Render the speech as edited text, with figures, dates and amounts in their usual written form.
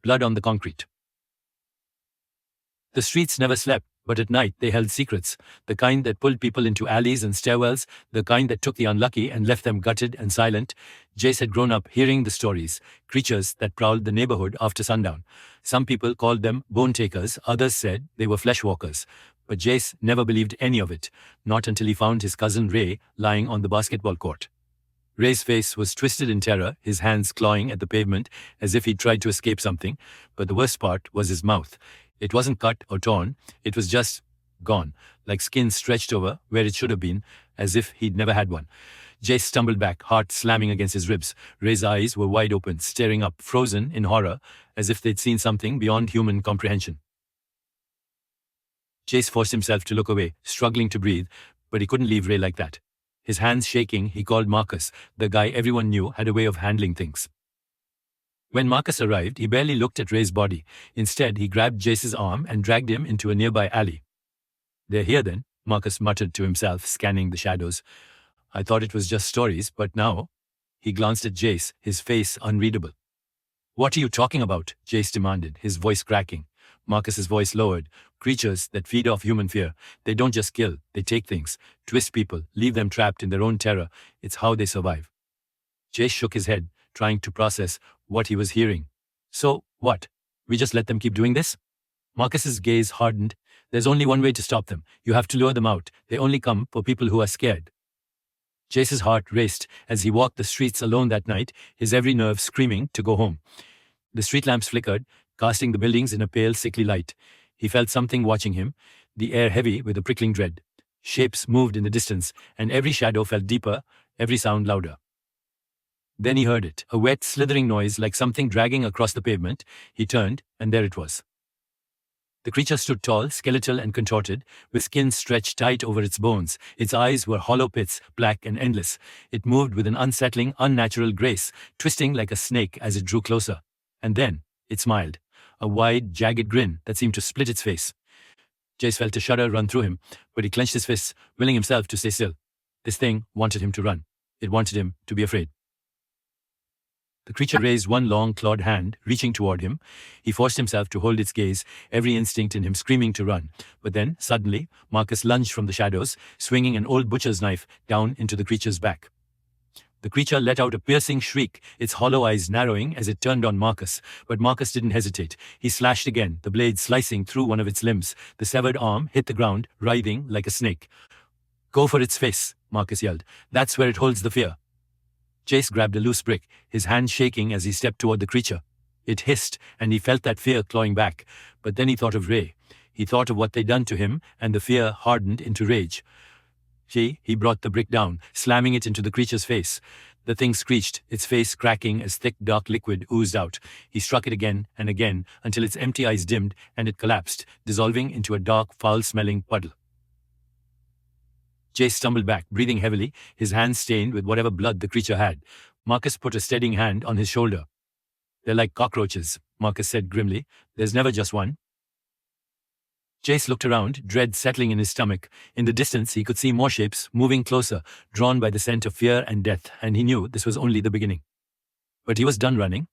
blood on the concrete. The streets never slept, but at night they held secrets, the kind that pulled people into alleys and stairwells, the kind that took the unlucky and left them gutted and silent. Jace had grown up hearing the stories, creatures that prowled the neighborhood after sundown. Some people called them bone takers, others said they were flesh walkers. But Jace never believed any of it, not until he found his cousin Ray lying on the basketball court. Ray's face was twisted in terror, his hands clawing at the pavement as if he'd tried to escape something, but the worst part was his mouth. It wasn't cut or torn, it was just gone, like skin stretched over where it should have been, as if he'd never had one. Jace stumbled back, heart slamming against his ribs. Ray's eyes were wide open, staring up, frozen in horror, as if they'd seen something beyond human comprehension. Jace forced himself to look away, struggling to breathe, but he couldn't leave Ray like that. His hands shaking, he called Marcus, the guy everyone knew had a way of handling things. When Marcus arrived, he barely looked at Ray's body. Instead, he grabbed Jace's arm and dragged him into a nearby alley. "They're here then," Marcus muttered to himself, scanning the shadows. "I thought it was just stories, but now—" He glanced at Jace, his face unreadable. "What are you talking about?" Jace demanded, his voice cracking. Marcus's voice lowered. "Creatures that feed off human fear. They don't just kill, they take things, twist people, leave them trapped in their own terror. It's how they survive." Jace shook his head, trying to process what he was hearing. "So, what? We just let them keep doing this?" Marcus's gaze hardened. "There's only one way to stop them. You have to lure them out. They only come for people who are scared." Jace's heart raced as he walked the streets alone that night, his every nerve screaming to go home. The street lamps flickered, casting the buildings in a pale, sickly light. He felt something watching him, the air heavy with a prickling dread. Shapes moved in the distance, and every shadow felt deeper, every sound louder. Then he heard it, a wet, slithering noise like something dragging across the pavement. He turned, and there it was. The creature stood tall, skeletal and contorted, with skin stretched tight over its bones. Its eyes were hollow pits, black and endless. It moved with an unsettling, unnatural grace, twisting like a snake as it drew closer. And then it smiled, a wide, jagged grin that seemed to split its face. Jace felt a shudder run through him, but he clenched his fists, willing himself to stay still. This thing wanted him to run. It wanted him to be afraid. The creature raised one long, clawed hand, reaching toward him. He forced himself to hold its gaze, every instinct in him screaming to run. But then, suddenly, Marcus lunged from the shadows, swinging an old butcher's knife down into the creature's back. The creature let out a piercing shriek, its hollow eyes narrowing as it turned on Marcus. But Marcus didn't hesitate. He slashed again, the blade slicing through one of its limbs. The severed arm hit the ground, writhing like a snake. "Go for its face," Marcus yelled. "That's where it holds the fear." Jace grabbed a loose brick, his hand shaking as he stepped toward the creature. It hissed, and he felt that fear clawing back. But then he thought of Ray. He thought of what they'd done to him, and the fear hardened into rage. He brought the brick down, slamming it into the creature's face. The thing screeched, its face cracking as thick, dark liquid oozed out. He struck it again and again, until its empty eyes dimmed, and it collapsed, dissolving into a dark, foul-smelling puddle. Jace stumbled back, breathing heavily, his hands stained with whatever blood the creature had. Marcus put a steadying hand on his shoulder. "They're like cockroaches," Marcus said grimly. "There's never just one." Jace looked around, dread settling in his stomach. In the distance, he could see more shapes, moving closer, drawn by the scent of fear and death, and he knew this was only the beginning. But he was done running.